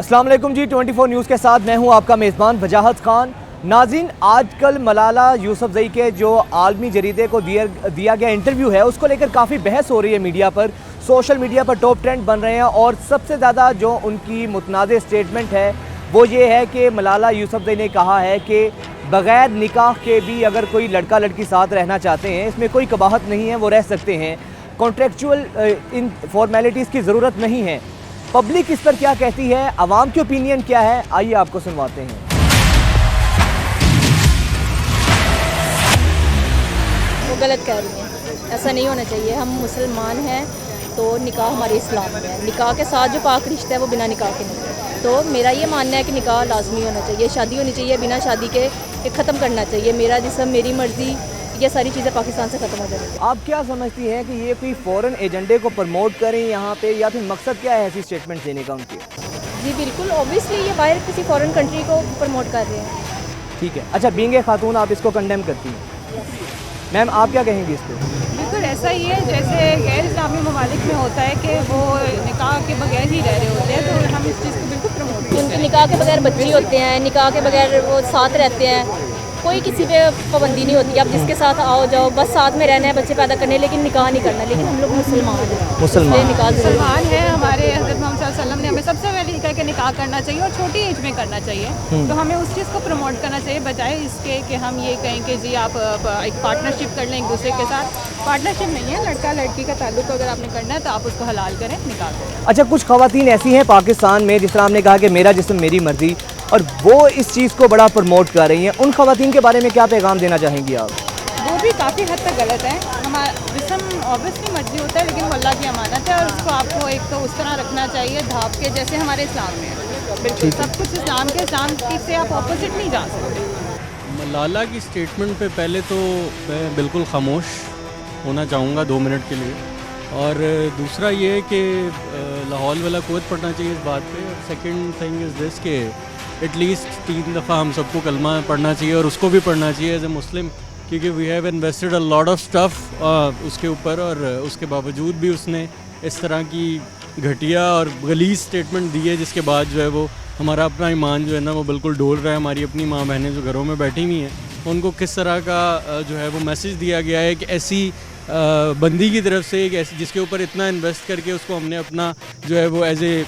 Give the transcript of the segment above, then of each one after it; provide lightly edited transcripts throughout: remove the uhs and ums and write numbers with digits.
السلام علیکم جی 24 نیوز کے ساتھ میں ہوں آپ کا میزبان وجاہت خان۔ ناظرین، آج کل ملالہ یوسفزئی کے جو عالمی جریدے کو دیا گیا انٹرویو ہے اس کو لے کر کافی بحث ہو رہی ہے میڈیا پر، سوشل میڈیا پر ٹاپ ٹرینڈ بن رہے ہیں، اور سب سے زیادہ جو ان کی متنازع سٹیٹمنٹ ہے وہ یہ ہے کہ ملالہ یوسفزئی نے کہا ہے کہ بغیر نکاح کے بھی اگر کوئی لڑکا لڑکی ساتھ رہنا چاہتے ہیں اس میں کوئی قباحت نہیں ہے، وہ رہ سکتے ہیں، کانٹریکچول ان فارمیلٹیز کی ضرورت نہیں ہے۔ پبلک اس پر کیا کہتی ہے، عوام کی اوپینین کیا ہے، آئیے آپ کو سنواتے ہیں۔ وہ غلط کہہ رہی ہیں، ایسا نہیں ہونا چاہیے۔ ہم مسلمان ہیں تو نکاح ہمارے اسلام میں ہے، نکاح کے ساتھ جو پاک رشتہ ہے وہ بنا نکاح کے نہیں ہے۔ تو میرا یہ ماننا ہے کہ نکاح لازمی ہونا چاہیے، شادی ہونی چاہیے، بنا شادی کے ختم کرنا چاہیے۔ میرا جسم میری مرضی، یہ ساری چیزیں پاکستان سے ختم ہو جائیں گی۔ آپ کیا سمجھتی ہیں کہ یہ کوئی فورن ایجنڈے کو پروموٹ کریں یہاں پہ، یا پھر مقصد کیا ہے ایسی سٹیٹمنٹ دینے کا ان کے؟ جی بالکل، اوبیسلی یہ باہر کسی فورن کنٹری کو پروموٹ کر رہے ہیں۔ ٹھیک ہے، اچھا بینگ اے خاتون آپ اس کو کنڈیم کرتی ہیں، میم آپ کیا کہیں گی اس پہ؟ بالکل ایسا ہی ہے جیسے غیر اسلامی ممالک میں ہوتا ہے کہ وہ نکاح کے بغیر ہی رہ رہے ہوتے ہیں، تو ہم اس چیز کو بالکل پروموٹ کرتے ہیں۔ ان کے نکاح کے بغیر بچے ہوتے ہیں، نکاح کے بغیر وہ ساتھ رہتے ہیں، کوئی کسی پہ پابندی نہیں ہوتی۔ اب جس کے ساتھ آؤ جاؤ، بس ساتھ میں رہنا ہے، بچے پیدا کرنے، لیکن نکاح نہیں کرنا۔ لیکن ہم لوگ مسلمان ہیں، مسلمان نکاح ضروری ہے۔ مسلمان ہیں، ہمارے حضرت محمد صلی اللہ علیہ وسلم نے ہمیں سب سے پہلے کہا کہ نکاح کرنا چاہیے اور چھوٹی ایج میں کرنا چاہیے۔ تو ہمیں اس چیز کو پروموٹ کرنا چاہیے، بجائے اس کے کہ ہم یہ کہیں کہ جی آپ ایک پارٹنرشپ کر لیں ایک دوسرے کے ساتھ۔ پارٹنرشپ نہیں ہے، لڑکا لڑکی کا تعلق اگر آپ نے کرنا ہے تو آپ اس کو حلال کریں، نکاح کریں۔ اچھا کچھ خواتین ایسی ہیں پاکستان میں، جس طرح ہم نے کہا کہ میرا جسم میری مرضی، اور وہ اس چیز کو بڑا پروموٹ کر رہی ہیں، ان خواتین کے بارے میں کیا پیغام دینا چاہیں گی آپ؟ وہ بھی کافی حد تک غلط ہے۔ ہمارا جسم اوبیسلی مرضی ہوتا ہے، لیکن وہ اللہ کی امانت ہے، اور اس کو آپ کو ایک تو اس طرح رکھنا چاہیے دھاپ کے، جیسے ہمارے اسلام میں ہے۔ بالکل سب کچھ اسلام کی سے آپ اپوزٹ نہیں جا سکتے۔ ملالہ کی سٹیٹمنٹ پہ پہلے تو میں بالکل خاموش ہونا چاہوں گا 2 منٹ کے لیے، اور دوسرا یہ کہ لاہور والا قوت پڑھنا چاہیے اس بات پہ، اور سیکنڈ تھنگ از دس کہ ایٹ لیسٹ 3 دفعہ ہم سب کو کلمہ پڑھنا چاہیے، اور اس کو بھی پڑھنا چاہیے ایز اے مسلم، کیونکہ we have invested a lot of stuff اس کے اوپر، اور اس کے باوجود بھی اس نے اس طرح کی گھٹیا اور غلیظ سٹیٹمنٹ دی ہے، جس کے بعد جو ہے وہ ہمارا اپنا ایمان جو ہے نا وہ بالکل ڈول رہا ہے۔ ہماری اپنی ماں بہنیں جو گھروں میں بیٹھی ہوئی ہیں، ان کو کس طرح کا جو ہے وہ میسج دیا گیا ہے کہ ایسی بندی کی طرف سے، ایک ایسی جس کے اوپر اتنا انویسٹ کر کے اس کو ہم نے اپنا جو ہے وہ ایز اے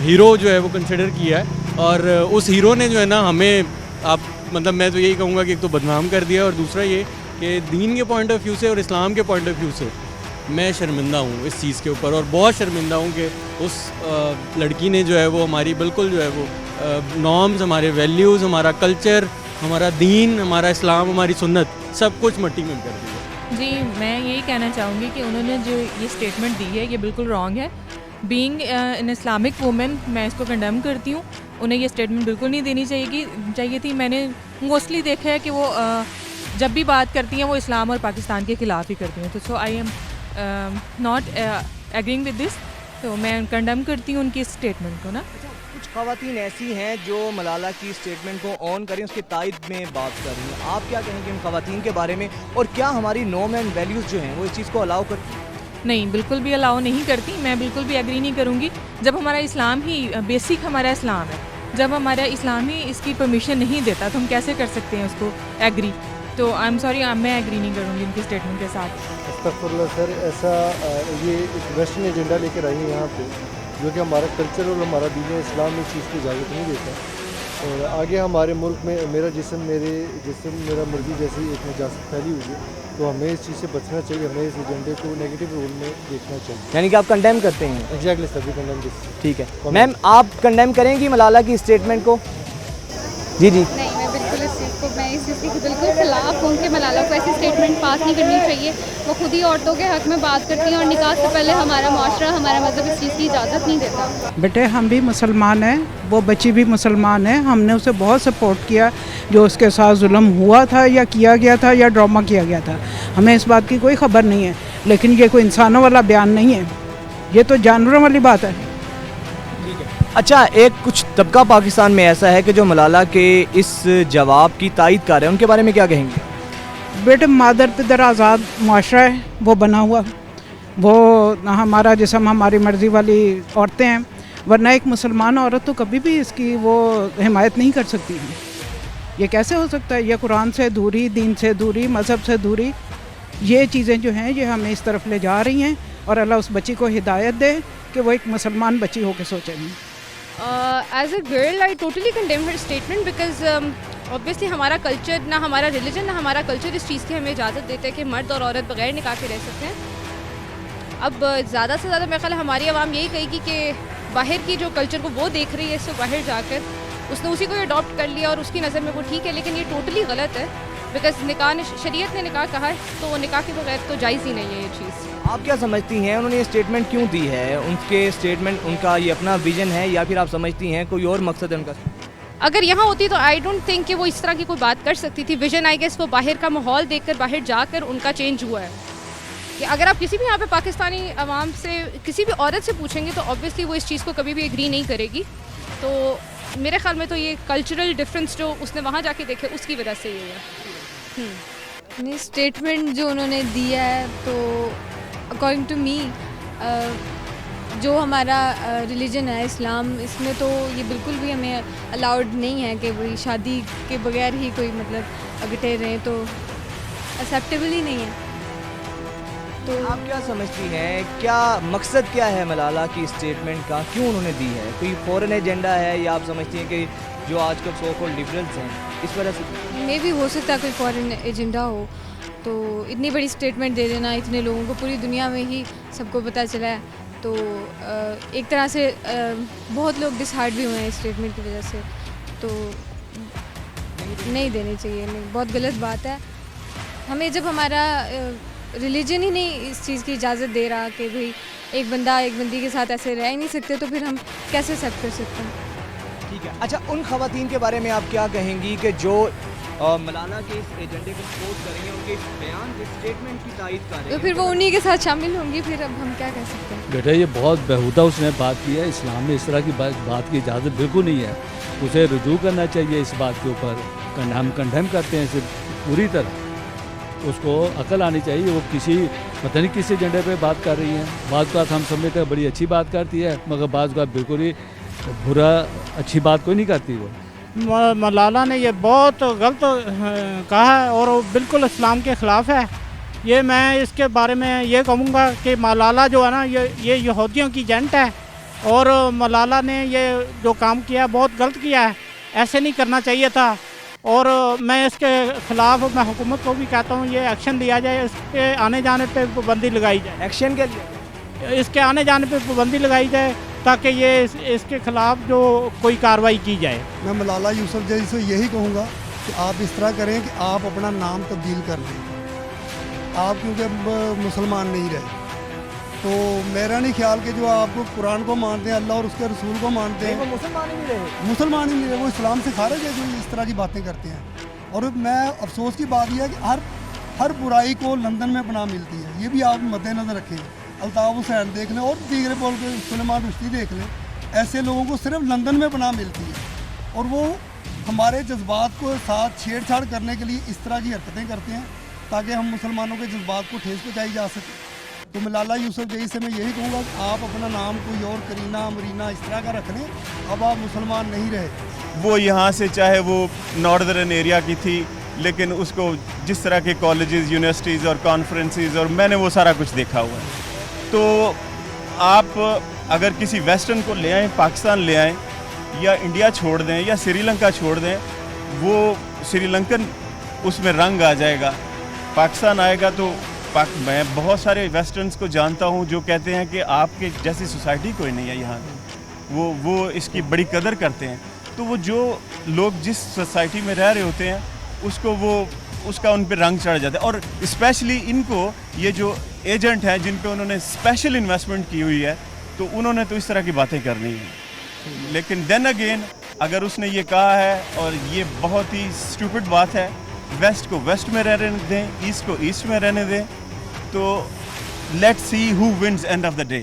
ہیرو جو ہے وہ کنسیڈر کیا ہے، اور اس ہیرو نے جو ہے نا ہمیں مطلب میں تو یہی کہوں گا کہ ایک تو بدنام کر دیا، اور دوسرا یہ کہ دین کے پوائنٹ آف ویو سے اور اسلام کے پوائنٹ آف ویو سے میں شرمندہ ہوں اس چیز کے اوپر، اور بہت شرمندہ ہوں کہ اس لڑکی نے جو ہے وہ ہماری بالکل جو ہے وہ نارمز، ہمارے ویلیوز، ہمارا کلچر، ہمارا دین، ہمارا اسلام، ہماری سنت سب کچھ مٹی میں کر دیا۔ جی میں یہی کہنا چاہوں گی کہ انہوں نے جو یہ سٹیٹمنٹ دی ہے یہ بالکل رانگ ہے۔ بینگ این اسلامک وومن میں اس کو کنڈیم کرتی ہوں، انہیں یہ سٹیٹمنٹ بالکل نہیں دینی چاہیے تھی۔ میں نے موسٹلی دیکھا ہے کہ وہ جب بھی بات کرتی ہیں وہ اسلام اور پاکستان کے خلاف ہی کرتی ہیں، تو so I am not agreeing with this, تو میں کنڈیم کرتی ہوں ان کی سٹیٹمنٹ کو نا۔ کچھ خواتین ایسی ہیں جو ملالہ کی سٹیٹمنٹ کو آن کریں، اس کے تائید میں بات کر رہی ہیں، آپ کیا کہیں گے ان خواتین کے بارے میں، اور کیا ہماری نارم اینڈ ویلیوز جو ہیں وہ اس چیز کو الاؤ کرتی ہیں؟ نہیں، بالکل بھی الاؤ نہیں کرتی، میں بالکل بھی ایگری نہیں کروں گی۔ جب ہمارا اسلام ہی بیسک ہمارا اسلام ہے، جب ہمارا اسلام ہی اس کی پرمیشن نہیں دیتا تو ہم کیسے کر سکتے ہیں اس کو ایگری؟ تو آئی ایم سوری، میں ایگری نہیں کروں گی ان کی اسٹیٹمنٹ کے ساتھ۔ استغفر اللہ سر، ایسا یہ ایک ویسٹرن ایجنڈا لے کر آئی ہے یہاں پہ، جو کہ ہمارا کلچر اور ہمارا دین اسلام اس چیز کی اجازت نہیں دیتا، اور آگے ہمارے ملک میں میرا جسم میرا مرضی جیسی ایک نجاست پھیلی ہوئی ہے، تو ہمیں اس چیز سے بچنا چاہیے، ہمیں اس ایجنڈے کو نیگیٹو رول میں دیکھنا چاہیے۔ یعنی کہ آپ کنڈیم کرتے ہیں؟ ایگزیکٹلی سر، بھی کنڈیم دس۔ ٹھیک ہے میم، آپ کنڈیم کریں گی ملالہ کی اسٹیٹمنٹ کو؟ جی نہیں، میں بالکل اس چیز کی بالکل خلاف ہوں کہ ملالہ کو ایسی اسٹیٹمنٹ پاس نہیں کرنی چاہیے۔ وہ خود ہی عورتوں کے حق میں بات کرتی ہیں، اور نکاح سے پہلے ہمارا معاشرہ، ہمارا مذہب اس چیز کی اجازت نہیں دیتا۔ بیٹے ہم بھی مسلمان ہیں، وہ بچی بھی مسلمان ہے، ہم نے اسے بہت سپورٹ کیا، جو اس کے ساتھ ظلم ہوا تھا یا کیا گیا تھا یا ڈرامہ کیا گیا تھا، ہمیں اس بات کی کوئی خبر نہیں ہے، لیکن یہ کوئی انسانوں والا بیان نہیں ہے، یہ تو جانوروں والی بات ہے۔ اچھا، ایک کچھ طبقہ پاکستان میں ایسا ہے کہ جو ملالہ کے اس جواب کی تائید کر رہے ہیں، ان کے بارے میں کیا کہیں گے؟ بیٹے مادر پدر آزاد معاشرہ ہے، وہ بنا ہوا، وہ ہمارا جسم ہماری مرضی والی عورتیں ہیں، ورنہ ایک مسلمان عورت تو کبھی بھی اس کی وہ حمایت نہیں کر سکتی ہے. یہ کیسے ہو سکتا ہے؟ یہ قرآن سے دوری، دین سے دوری، مذہب سے دوری، یہ چیزیں جو ہیں یہ ہمیں اس طرف لے جا رہی ہیں. اور اللہ اس بچی کو ہدایت دے کہ وہ ایک مسلمان بچی ہو کے سوچے گی. As a girl I totally condemn Hare statement because obviously ہمارا کلچر، نہ ہمارا ریلیجن، نہ ہمارا کلچر اس چیز کی ہمیں اجازت دیتے ہے کہ مرد اور عورت بغیر نکاح کے رہ سکتے ہیں. اب زیادہ سے زیادہ میرا خیال ہے ہماری عوام یہی کہے گی کہ باہر کی جو کلچر کو وہ دیکھ رہی ہے، اس سے باہر جا کر اس نے اسی کو اڈاپٹ کر لیا اور اس کی نظر میں وہ ٹھیک ہے. لیکن یہ ٹوٹلی غلط ہے بیکاز نکاح نے، شریعت نے نکاح کہا ہے تو نکاح کے بغیر تو جائز ہی نہیں ہے یہ چیز. آپ کیا سمجھتی ہیں انہوں نے یہ اسٹیٹمنٹ کیوں دی ہے؟ ان کے اسٹیٹمنٹ، ان کا یہ اپنا ویژن ہے یا پھر آپ سمجھتی ہیں کوئی اور مقصد ہے ان کا؟ اگر یہاں ہوتی تو آئی ڈونٹ تھنک کہ وہ اس طرح کی کوئی بات کر سکتی تھی. ویژن آئی گیس وہ باہر کا ماحول دیکھ کر، باہر جا کر ان کا چینج ہوا ہے. کہ اگر آپ کسی بھی یہاں پہ پاکستانی عوام سے، کسی بھی عورت سے پوچھیں گے تو آبویسلی وہ اس چیز کو کبھی بھی ایگری نہیں کرے گی. تو میرے خیال میں تو یہ کلچرل ڈفرینس جو اس نے وہاں جا کے دیکھے اس کی وجہ سے یہ ہے. نہیں، اسٹیٹمنٹ جو انہوں نے دیا ہے تو اکارڈنگ ٹو می جو ہمارا ریلیجن ہے اسلام، اس میں تو یہ بالکل بھی ہمیں الاؤڈ نہیں ہے کہ وہی شادی کے بغیر ہی کوئی مطلب اگٹے رہیں، تو ایکسیپٹیبل ہی نہیں ہے. تو آپ کیا سمجھتی ہیں، کیا مقصد کیا ہے ملالہ کی اسٹیٹمنٹ کا؟ کیوں انہوں نے دی ہے؟ کوئی فورن ایجنڈا ہے یا آپ سمجھتی ہیں کہ جو آج کل سو کالڈ لبرلز ہیں اس وجہ سے؟ مے بھی ہو سکتا ہے کوئی فارن ایجنڈا ہو. تو اتنی بڑی اسٹیٹمنٹ دے دینا اتنے لوگوں کو، پوری دنیا میں ہی سب کو پتہ چلا ہے، تو ایک طرح سے بہت لوگ ڈس ہارٹ بھی ہوئے ہیں اسٹیٹمنٹ کی وجہ سے. تو نہیں دینی چاہیے، نہیں، بہت غلط بات ہے. ہمیں جب ہمارا ریلیجن ہی نہیں اس چیز کی اجازت دے رہا کہ بھئی ایک بندہ ایک بندی کے ساتھ ایسے رہ ہی نہیں سکتے، تو پھر ہم کیسے ایکسیپٹ کر سکتے ہیں؟ ٹھیک ہے. اچھا، ان خواتین کے بارے میں آپ کیا کہیں گی کہ جو ملالہ کے اس ایجنڈے کو سپورٹ کریں گے، ان کے اس بیان، اس اسٹیٹمنٹ کی تائید کریں گے، تو پھر وہ انہی کے ساتھ شامل ہوں گی، پھر اب ہم کیا کہہ سکتے ہیں؟ بیٹا یہ بہت بیہودہ اس نے بات کی ہے. اسلام میں اس طرح کی بات کی اجازت بالکل نہیں ہے. اسے رجوع کرنا چاہیے اس بات کے اوپر. ہم کنڈیم کرتے ہیں اسے پوری طرح. اس کو عقل آنی چاہیے. وہ کسی پتہ نہیں کس ایجنڈے پہ بات کر رہی ہیں. بعض اوقات ہم سمجھتے ہیں بڑی اچھی بات کرتی ہے، مگر بعض اوقات بالکل ہی برا، اچھی بات کوئی نہیں کرتی. وہ ملالہ نے یہ بہت غلط کہا ہے اور وہ بالکل اسلام کے خلاف ہے. یہ میں اس کے بارے میں یہ کہوں گا کہ ملالہ جو ہے نا یہ یہودیوں کی ایجنٹ ہے، اور ملالہ نے یہ جو کام کیا بہت غلط کیا ہے. ایسے نہیں کرنا چاہیے تھا. اور میں اس کے خلاف میں حکومت کو بھی کہتا ہوں یہ ایکشن لیا جائے، اس کے آنے جانے پہ پابندی لگائی جائے. ایکشن کے لیے اس کے آنے جانے پہ پابندی لگائی جائے تاکہ یہ اس کے خلاف جو کوئی کارروائی کی جائے. میں ملالہ یوسفزئی سے یہی کہوں گا کہ آپ اس طرح کریں کہ آپ اپنا نام تبدیل کر لیں. آپ کیونکہ مسلمان نہیں رہے، تو میرا نہیں خیال کہ جو آپ کو قرآن کو مانتے ہیں، اللہ اور اس کے رسول کو مانتے ہیں، وہ مسلمان ہی نہیں رہے. مسلمان ہی نہیں رہے، وہ اسلام سے خارج ہے جو اس طرح کی باتیں کرتے ہیں. اور میں افسوس کی بات یہ ہے کہ ہر برائی کو لندن میں پناہ ملتی ہے. یہ بھی آپ مد نظر رکھیں. الطاف حسین دیکھ لیں اور دیگر بول کے سلیمان رشدی دیکھ لیں. ایسے لوگوں کو صرف لندن میں پناہ ملتی ہے، اور وہ ہمارے جذبات کو ساتھ چھیڑ چھاڑ کرنے کے لیے اس طرح کی حرکتیں کرتے ہیں تاکہ ہم مسلمانوں کے جذبات کو ٹھیس پہنچائی جا سکے. تو ملالہ یوسفزئی سے میں یہی کہوں گا کہ آپ اپنا نام کوئی اور کرینہ مرینا اس طرح کا رکھ لیں. اب آپ مسلمان نہیں رہے. وہ یہاں سے چاہے وہ ناردرن ایریا کی تھی، لیکن اس کو جس طرح کے کالجز، یونیورسٹیز اور کانفرنسز، اور میں نے وہ سارا کچھ دیکھا ہوا ہے. تو آپ اگر کسی ویسٹرن کو لے آئیں، پاکستان لے آئیں، یا انڈیا چھوڑ دیں یا سری لنکا چھوڑ دیں، وہ سری لنکن اس میں رنگ آ جائے گا. پاکستان آئے گا تو میں بہت سارے ویسٹرنز کو جانتا ہوں جو کہتے ہیں کہ آپ کے جیسی سوسائٹی کوئی نہیں ہے یہاں. وہ اس کی بڑی قدر کرتے ہیں. تو وہ جو لوگ جس سوسائٹی میں رہ رہے ہوتے ہیں اس کا ان پہ رنگ چڑھ جاتا ہے. اور اسپیشلی ان کو یہ جو ایجنٹ ہیں جن پہ انہوں نے اسپیشل انویسٹمنٹ کی ہوئی ہے، تو انہوں نے تو اس طرح کی باتیں کرنی ہیں. لیکن دین اگین اگر اس نے یہ کہا ہے، اور یہ بہت ہی اسٹوپڈ بات ہے، ویسٹ کو ویسٹ میں رہنے دیں، ایسٹ کو ایسٹ میں رہنے دیں. تو let see who wins end of the day.